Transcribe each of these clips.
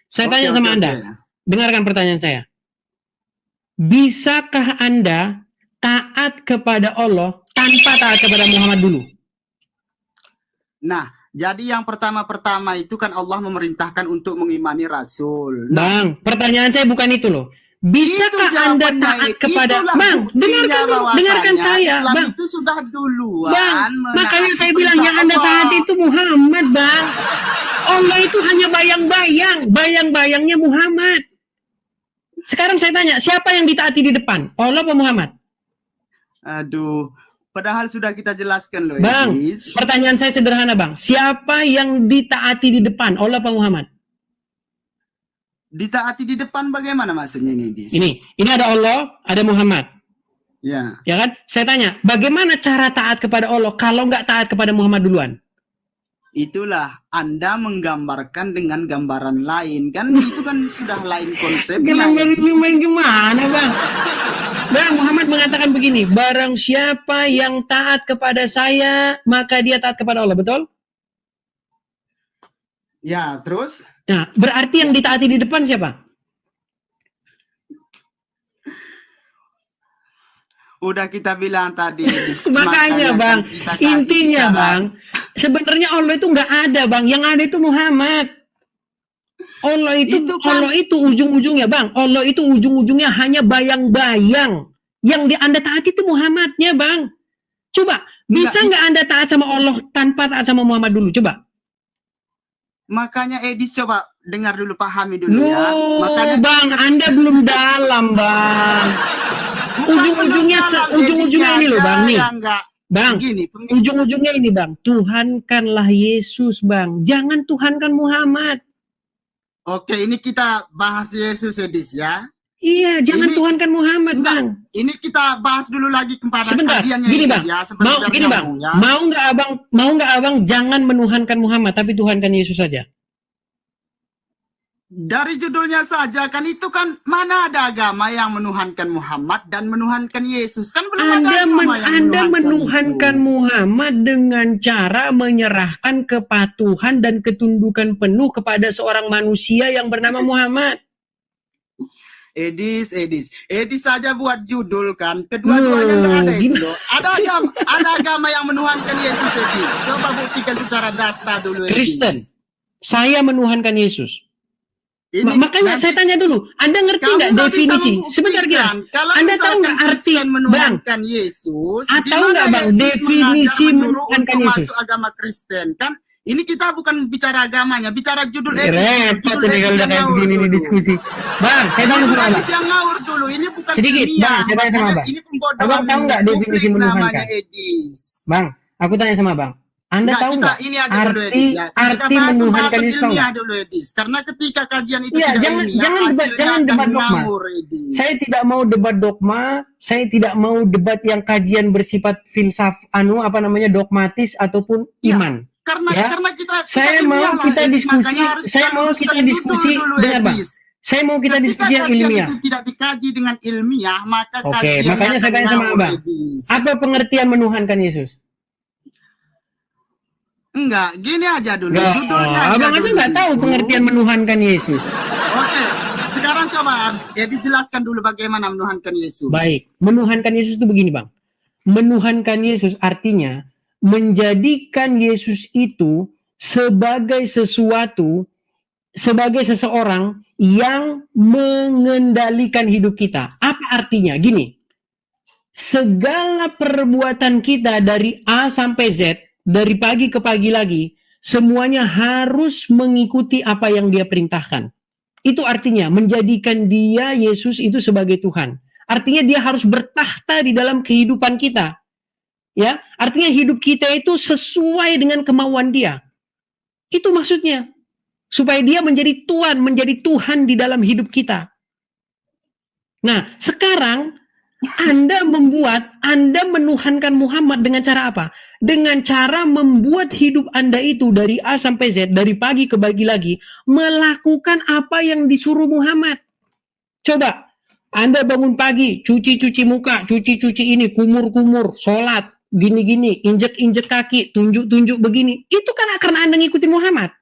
Saya tanya sama Anda, dengarkan pertanyaan saya. Bisakah Anda taat kepada Allah tanpa taat kepada Muhammad dulu? Nah, jadi yang pertama-pertama itu kan Allah memerintahkan untuk mengimani Rasul. Bang, pertanyaan saya bukan itu loh. Bisakah Anda taat kepada Bang? Dengarkan saya, Bang. Itu sudah duluan. Bang, makanya saya bilang yang Anda taati itu Muhammad, Bang. Allah itu hanya bayang-bayang, bayang-bayangnya Muhammad. Sekarang saya tanya, siapa yang ditaati di depan? Allah atau Muhammad? Aduh, padahal sudah kita jelaskan loh. Bang, pertanyaan saya sederhana, Bang. Siapa yang ditaati di depan? Allah atau Muhammad? Ditaati di depan bagaimana maksudnya ini, Dis? Ini ada Allah, ada Muhammad. Ya. Ya kan? Saya tanya, bagaimana cara taat kepada Allah kalau nggak taat kepada Muhammad duluan? Itulah Anda menggambarkan dengan gambaran lain kan, itu kan sudah lain konsepnya. Gimana, Bang? Bang, Muhammad mengatakan begini, barang siapa yang taat kepada saya, maka dia taat kepada Allah, betul? Ya, terus? Nah, berarti yang ditaati di depan siapa? Udah kita bilang tadi. Makanya Bang, intinya Bang, sebenarnya Allah itu nggak ada Bang, yang ada itu Muhammad. Allah itu ujung-ujungnya Bang, Allah itu ujung-ujungnya hanya bayang-bayang. Yang Anda taati itu Muhammadnya Bang. Coba, bisa nggak Anda taat sama Allah tanpa taat sama Muhammad dulu? Coba. Makanya Edis coba dengar dulu, pahami dulu ya. Makanya Bang, Anda belum dalam Bang. Ujung-ujungnya ini loh Bang nih. Bang, ujung-ujungnya ini Bang. Tuhankanlah Yesus Bang. Jangan tuhankan Muhammad. Oke, ini kita bahas Yesus Edis ya. Iya, jangan tuhankan Muhammad Bang. Ini kita bahas dulu lagi kepada sebentar, gini Bang. Ya, gini Bang. Ya. Mau nggak abang jangan menuhankan Muhammad tapi tuhankan Yesus saja. Dari judulnya saja kan itu kan mana ada agama yang menuhankan Muhammad dan menuhankan Yesus kan belum ada agama yang Anda menuhankan Muhammad dengan cara menyerahkan kepatuhan dan ketundukan penuh kepada seorang manusia yang bernama Muhammad. Edis saja buat judul kan, kedua-duanya nggak ada itu loh. Ada agama yang menuhankan Yesus Edis. Coba buktikan secara data dulu Edis. Kristen, saya menuhankan Yesus. Makanya saya tanya dulu, Anda ngerti nggak definisi? Sebentar ya, Anda tahu nggak arti menuhankan Yesus? Atau nggak Bang definisi menuhankan Yesus? Masuk agama Kristen kan? Ini kita bukan bicara agamanya, bicara judul repot nih kalau udah kayak begini nih diskusi. Bang, saya tanya sama Bang. Yang ngawur dulu, ini bukan sedikit, Bang, saya tanya sama Bang. Ini pembodohan. Abang tahu nggak definisi menuhankan? Bang, aku tanya sama Bang. Anda tahu nggak arti menuhankan Yesus? Karena ketika kajian itu jangan debat dogma. Saya tidak mau debat dogma, saya tidak mau debat yang kajian bersifat dogmatis ataupun iman. Karena kita saya mau kita diskusi dengan Bang. Saya mau kita diskusi yang ilmiah. Itu tidak dikaji dengan ilmiah, maka makanya saya tanya sama Abang. Apa pengertian menuhankan Yesus? Enggak, gini aja dulu. Judulnya Abang aja nggak tahu pengertian menuhankan Yesus. Oke, sekarang coba ya dijelaskan dulu bagaimana menuhankan Yesus. Baik, menuhankan Yesus itu begini Bang. Menuhankan Yesus artinya menjadikan Yesus itu sebagai seseorang yang mengendalikan hidup kita. Apa artinya? Gini, segala perbuatan kita dari A sampai Z, dari pagi ke pagi lagi, semuanya harus mengikuti apa yang dia perintahkan. Itu artinya menjadikan dia, Yesus itu sebagai Tuhan. Artinya dia harus bertahta di dalam kehidupan kita. Ya, artinya hidup kita itu sesuai dengan kemauan dia. Itu maksudnya. Supaya dia menjadi Tuhan, menjadi Tuhan di dalam hidup kita. Nah, sekarang Anda menuhankan Muhammad dengan cara apa? Dengan cara membuat hidup Anda itu dari A sampai Z, dari pagi ke pagi lagi, melakukan apa yang disuruh Muhammad. Coba, Anda bangun pagi, cuci-cuci muka, cuci-cuci ini, kumur-kumur, sholat, gini-gini, injek-injek kaki, tunjuk-tunjuk begini. Itu kan karena Anda ngikuti Muhammad.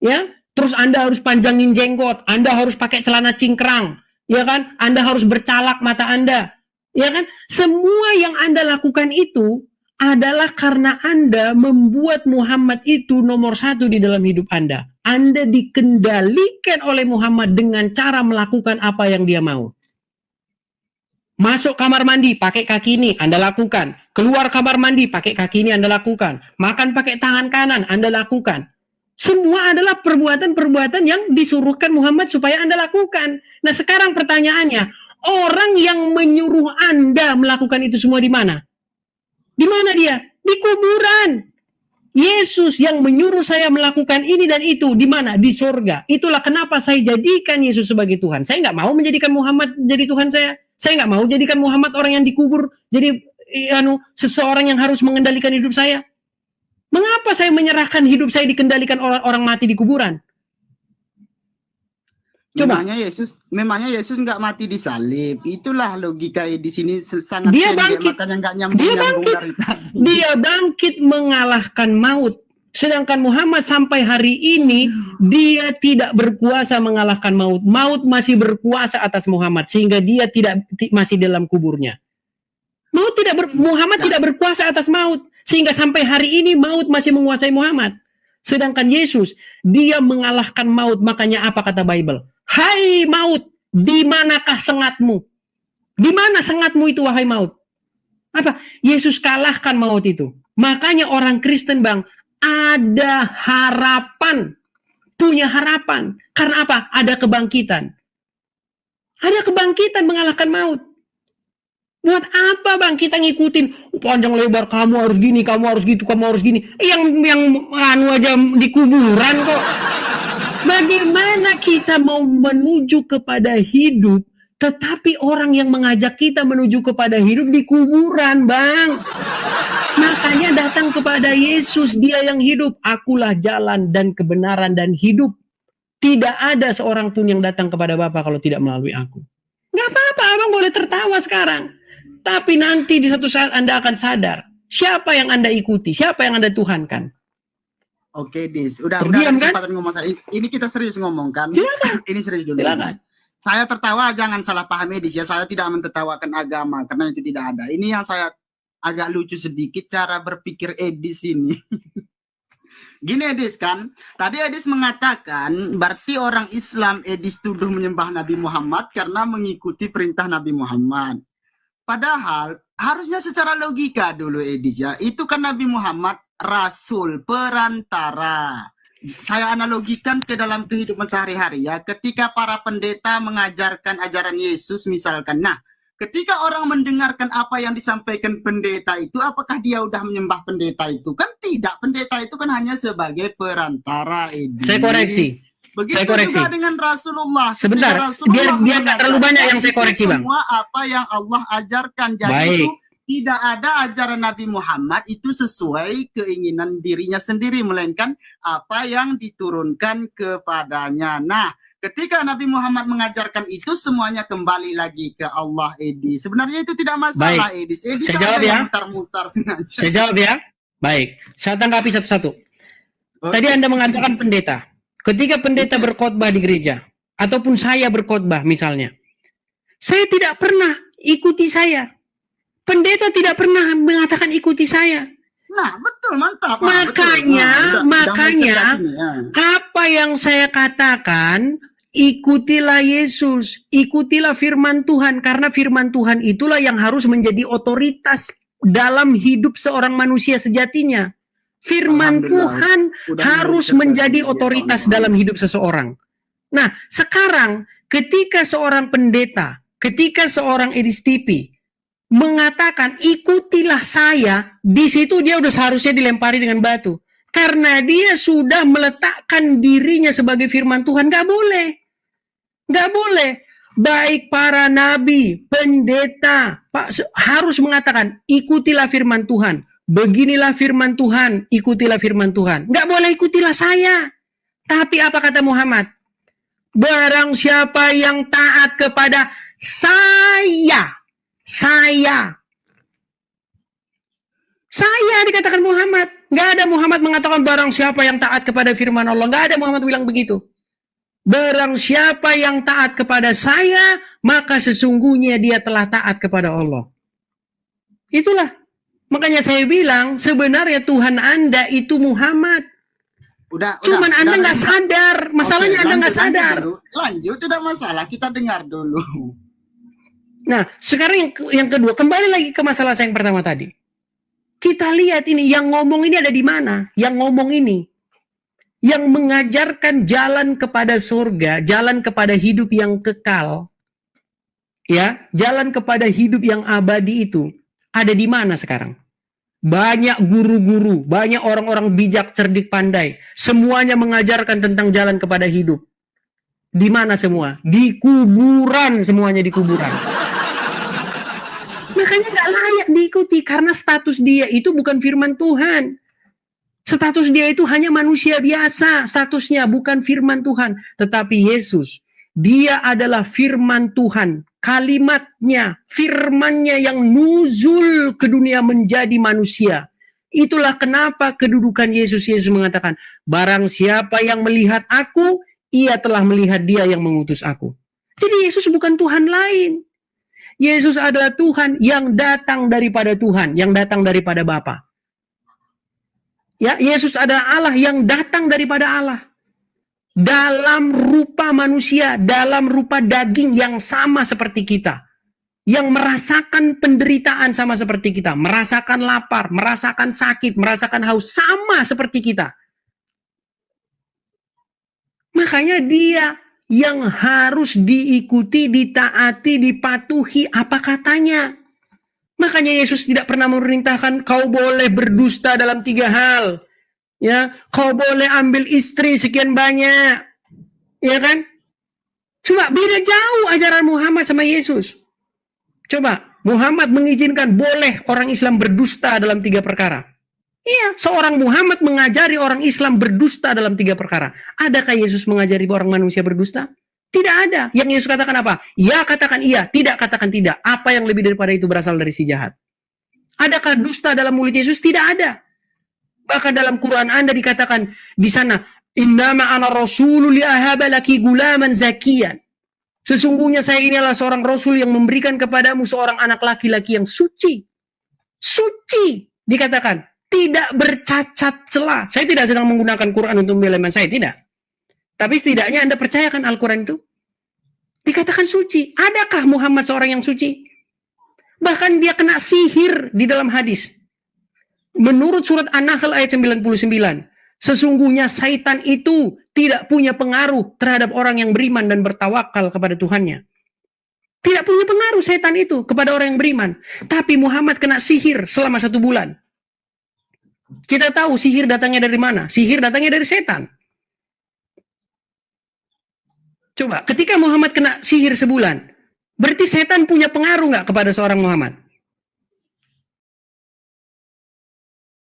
Ya, Terus Anda harus panjangin jenggot, Anda harus pakai celana cingkrang, ya kan? Anda harus bercalak mata Anda, ya kan? Semua yang Anda lakukan itu adalah karena Anda membuat Muhammad itu nomor satu di dalam hidup Anda. Anda dikendalikan oleh Muhammad dengan cara melakukan apa yang dia mau. Masuk kamar mandi pakai kaki ini Anda lakukan. Keluar kamar mandi pakai kaki ini Anda lakukan. Makan pakai tangan kanan Anda lakukan. Semua adalah perbuatan-perbuatan yang disuruhkan Muhammad supaya Anda lakukan. Nah, sekarang pertanyaannya, orang yang menyuruh Anda melakukan itu semua di mana? Di mana dia? Di kuburan. Yesus yang menyuruh saya melakukan ini dan itu, di mana? Di surga. Itulah kenapa saya jadikan Yesus sebagai Tuhan. Saya nggak mau menjadikan Muhammad jadi Tuhan saya. Saya nggak mau jadikan Muhammad orang yang dikubur jadi seseorang yang harus mengendalikan hidup saya. Mengapa saya menyerahkan hidup saya dikendalikan orang mati di kuburan? Coba. Memangnya Yesus nggak mati di salib. Itulah logika di sini sangat dia bangkit. Dia bangkit mengalahkan maut. Sedangkan Muhammad sampai hari ini dia tidak berkuasa mengalahkan maut. Maut masih berkuasa atas Muhammad sehingga dia masih dalam kuburnya. Muhammad tidak berkuasa atas maut. Sehingga sampai hari ini maut masih menguasai Muhammad. Sedangkan Yesus, dia mengalahkan maut. Makanya apa kata Bible? Hai maut, di manakah sengatmu? Di mana sengatmu itu wahai maut? Apa? Yesus kalahkan maut itu. Makanya orang Kristen bang, ada harapan. Punya harapan. Karena apa? Ada kebangkitan. Ada kebangkitan mengalahkan maut. Buat apa bang kita ngikutin panjang lebar kamu harus gini, kamu harus gitu, kamu harus gini. Yang anu aja di kuburan kok. Bagaimana kita mau menuju kepada hidup, tetapi orang yang mengajak kita menuju kepada hidup di kuburan bang. Makanya datang kepada Yesus, dia yang hidup. Akulah jalan dan kebenaran dan hidup. Tidak ada seorang pun yang datang kepada Bapa kalau tidak melalui aku. Gak apa-apa abang boleh tertawa sekarang. Tapi nanti di satu saat Anda akan sadar. Siapa yang Anda ikuti? Siapa yang Anda tuhankan? Oke, Dis. Udah kesempatan ngomong saya. Ini kita serius ngomong kan? Silakan. Ini serius dulu. Silakan. Saya tertawa, jangan salah paham Edis ya. Saya tidak mentertawakan agama. Karena itu tidak ada. Ini yang saya agak lucu sedikit cara berpikir Edis ini. Gini Edis kan. Tadi Edis mengatakan berarti orang Islam Edis tuduh menyembah Nabi Muhammad karena mengikuti perintah Nabi Muhammad. Padahal harusnya secara logika dulu Edis ya, itu kan Nabi Muhammad Rasul perantara. Saya analogikan ke dalam kehidupan sehari-hari ya, ketika para pendeta mengajarkan ajaran Yesus misalkan. Nah, ketika orang mendengarkan apa yang disampaikan pendeta itu, apakah dia udah menyembah pendeta itu? Kan tidak, pendeta itu kan hanya sebagai perantara Edis. Saya koreksi. Begitu saya koreksi juga dengan Rasulullah. Sebentar, biar nggak terlalu banyak yang saya koreksi bang. Semua apa yang Allah ajarkan. Jadi itu tidak ada ajaran Nabi Muhammad itu sesuai keinginan dirinya sendiri, melainkan apa yang diturunkan kepadanya. Nah, ketika Nabi Muhammad mengajarkan itu semuanya kembali lagi ke Allah Edi. Sebenarnya itu tidak masalah Edi. Saya jawab ya. Mutar-mutar sengaja. Saya jawab ya. Baik, saya tanggapi satu-satu. Tadi Anda mengatakan pendeta. Ketika pendeta berkhotbah di gereja, ataupun saya berkhotbah misalnya, saya tidak pernah ikuti saya. Pendeta tidak pernah mengatakan ikuti saya. Nah, betul, mantap. Makanya, apa yang saya katakan, ikutilah Yesus, ikutilah firman Tuhan, karena firman Tuhan itulah yang harus menjadi otoritas dalam hidup seorang manusia sejatinya. Firman Tuhan harus menjadi otoritas dalam hidup seseorang. Nah, sekarang ketika seorang pendeta, ketika seorang Edis TV mengatakan ikutilah saya, di situ dia udah seharusnya dilempari dengan batu. Karena dia sudah meletakkan dirinya sebagai firman Tuhan. Gak boleh. Gak boleh. Baik para nabi, pendeta, harus mengatakan ikutilah firman Tuhan. Beginilah firman Tuhan, ikutilah firman Tuhan. Nggak boleh ikutilah saya. Tapi apa kata Muhammad? Barang siapa yang taat kepada saya dikatakan Muhammad. Nggak ada Muhammad mengatakan barang siapa yang taat kepada firman Allah. Nggak ada Muhammad bilang begitu. Barang siapa yang taat kepada saya, maka sesungguhnya dia telah taat kepada Allah. Itulah. Makanya saya bilang, sebenarnya Tuhan Anda itu Muhammad. Cuman Anda nggak sadar. Masalahnya Anda nggak sadar. Lanjut, tidak masalah. Kita dengar dulu. Nah, sekarang yang kedua, kembali lagi ke masalah saya yang pertama tadi. Kita lihat ini, yang ngomong ini ada di mana? Yang ngomong ini. Yang mengajarkan jalan kepada surga, jalan kepada hidup yang kekal, ya, jalan kepada hidup yang abadi itu, ada di mana sekarang? Banyak guru-guru, banyak orang-orang bijak, cerdik, pandai. Semuanya mengajarkan tentang jalan kepada hidup. Di mana semua? Di kuburan, semuanya di kuburan. Makanya gak layak diikuti, karena status dia itu bukan firman Tuhan. Status dia itu hanya manusia biasa, statusnya bukan firman Tuhan. Tetapi Yesus, dia adalah firman Tuhan. Kalimatnya, firmannya yang nuzul ke dunia menjadi manusia. Itulah kenapa kedudukan Yesus. Yesus mengatakan, barang siapa yang melihat aku, ia telah melihat dia yang mengutus aku. Jadi Yesus bukan Tuhan lain. Yesus adalah Tuhan yang datang daripada Tuhan, yang datang daripada Bapa. Ya, Yesus adalah Allah yang datang daripada Allah. Dalam rupa manusia, dalam rupa daging yang sama seperti kita. Yang merasakan penderitaan sama seperti kita. Merasakan lapar, merasakan sakit, merasakan haus, sama seperti kita. Makanya dia yang harus diikuti, ditaati, dipatuhi apa katanya. Makanya Yesus tidak pernah memerintahkan kau boleh berdusta dalam 3 hal. Ya, kau boleh ambil istri sekian banyak. Ya kan? Coba beda jauh ajaran Muhammad sama Yesus. Coba, Muhammad mengizinkan boleh orang Islam berdusta dalam 3 perkara. Iya, seorang Muhammad mengajari orang Islam berdusta dalam 3 perkara. Adakah Yesus mengajari orang manusia berdusta? Tidak ada. Yang Yesus katakan apa? Ya katakan iya, tidak katakan tidak. Apa yang lebih daripada itu berasal dari si jahat? Adakah dusta dalam mulut Yesus? Tidak ada. Bahkan dalam Quran Anda dikatakan di sana, innama ana rasulul li'ahaba laki gulaman zakiyan. Sesungguhnya saya ini adalah seorang rasul yang memberikan kepadamu seorang anak laki-laki yang suci. Suci dikatakan, tidak bercacat celah. Saya tidak sedang menggunakan Quran untuk membela saya, tidak. Tapi setidaknya Anda percayakan Al-Quran itu? Dikatakan suci. Adakah Muhammad seorang yang suci? Bahkan dia kena sihir di dalam hadis. Menurut surat An-Nahl ayat 99. Sesungguhnya syaitan itu tidak punya pengaruh terhadap orang yang beriman dan bertawakal kepada Tuhannya. Tidak punya pengaruh syaitan itu kepada orang yang beriman. Tapi Muhammad kena sihir selama 1 bulan. Kita tahu sihir datangnya dari mana? Sihir datangnya dari setan. Coba, ketika Muhammad kena sihir sebulan, berarti setan punya pengaruh nggak kepada seorang Muhammad?